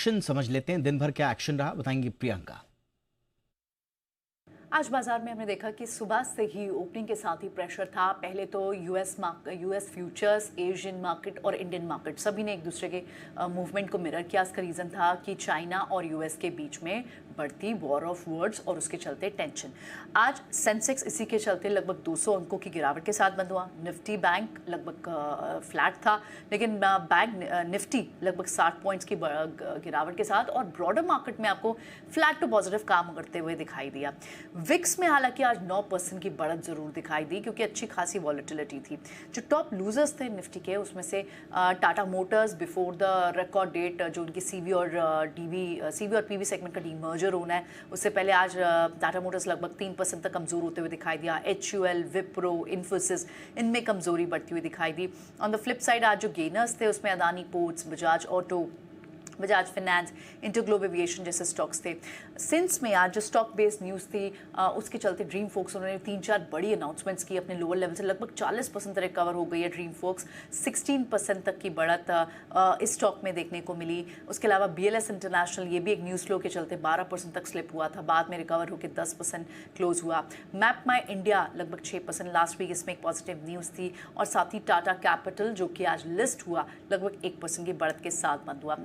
Action समझ लेते हैं। दिन भर क्या एक्शन रहा बताएंगी प्रियंका। आज बाजार में हमने देखा कि सुबह से ही ओपनिंग के साथ ही प्रेशर था। पहले तो यूएस फ्यूचर्स, एशियन मार्केट और इंडियन मार्केट सभी ने एक दूसरे के मूवमेंट को मिरर किया। इसका रीज़न था कि चाइना और यूएस के बीच में बढ़ती वॉर ऑफ वर्ड्स और उसके चलते टेंशन। आज सेंसेक्स इसी के चलते लगभग 200 अंकों की गिरावट के साथ बंद हुआ। निफ्टी बैंक लगभग फ्लैट था, लेकिन बैंक निफ्टी लगभग 60 पॉइंट्स की गिरावट के साथ और ब्रॉडर मार्केट में आपको फ्लैट टू पॉजिटिव काम करते हुए दिखाई दिया। विक्स में हालांकि आज 9% की बढ़त जरूर दिखाई दी क्योंकि अच्छी खासी वॉलेटिलिटी थी। जो टॉप लूजर्स थे निफ्टी के, उसमें से Tata motors before the record date जो उनकी सीवी और पीवी सेगमेंट का डीमर्जर होना है, उससे पहले आज टाटा मोटर्स लगभग 3% तक कमजोर होते हुए दिखाई दिया। HUL, विप्रो, इन्फोसिस, इनमें कमजोरी बढ़ती हुई दिखाई दी। ऑन द फ्लिप साइड आज जो गेनर्स थे उसमें Adani ports, Bajaj auto, Bajaj finance, InterGlobe aviation जैसे स्टॉक्स थे। सिंस में आज जो स्टॉक बेस्ड न्यूज़ थी उसके चलते ड्रीम फोक्स उन्होंने 3-4 बड़ी अनाउंसमेंट्स की। अपने लोअर लेवल से लगभग 40% रिकवर हो गई है ड्रीम फोक्स। 16% तक की बढ़त इस स्टॉक में देखने को मिली। उसके अलावा BLS इंटरनेशनल, ये भी एक न्यूज़ फ्लो के चलते 12% तक स्लिप हुआ था, बाद में रिकवर होकर 10% क्लोज हुआ। मैप माई इंडिया लगभग 6%, लास्ट वीक इसमें एक पॉजिटिव न्यूज़ थी। और साथ ही टाटा कैपिटल जो कि आज लिस्ट हुआ लगभग 1% की बढ़त के साथ बंद हुआ।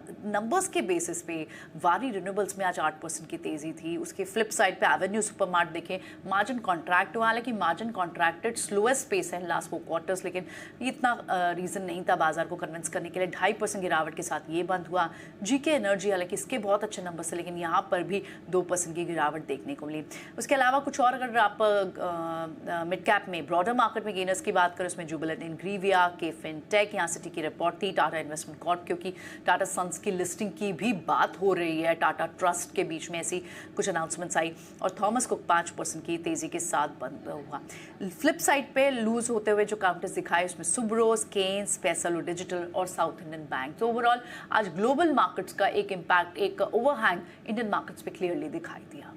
नंबर्स के बेसिस पे वारी रिन्यूएबल्स में आज 8% की तेजी थी। उसके फ्लिप साइड पे एवेन्यू सुपरमार्ट देखें, मार्जिन कॉन्ट्रैक्ट हुआ, हालांकि मार्जिन कॉन्ट्रैक्टेड स्लोएस्ट पेस है लास्ट 4 क्वार्टर्स, लेकिन इतना रीज़न नहीं था बाजार को कन्विंस करने के लिए। 2.5% गिरावट के साथ ये बंद हुआ। GK एनर्जी, हालांकि इसके बहुत अच्छे नंबर है, लेकिन यहाँ पर भी 2% की गिरावट देखने को मिली। उसके अलावा कुछ और अगर आप मिड कैप में ब्रॉडर मार्केट में गेनर्स की बात करें, उसमें जुबिलेंट इंग्रीविया, केफिन टेक, यहाँ सिटी की रिपोर्ट थी, टाटा इन्वेस्टमेंट कॉर्प, क्योंकि टाटा सन्स की लिस्टिंग की भी बात हो रही है, टाटा ट्रस्ट के बीच में ऐसी कुछ अनाउंसमेंट्स आई। और थॉमस कुक 5% की तेजी के साथ बंद हुआ। फ्लिप साइड पे लूज होते हुए जो काउंटर्स दिखाए उसमें सुब्रोस, केन्स, फैसलो डिजिटल और साउथ इंडियन बैंक। तो ओवरऑल आज ग्लोबल मार्केट्स का एक इम्पैक्ट, एक ओवरहैंग इंडियन मार्केट्स पे क्लियरली दिखाई दिया।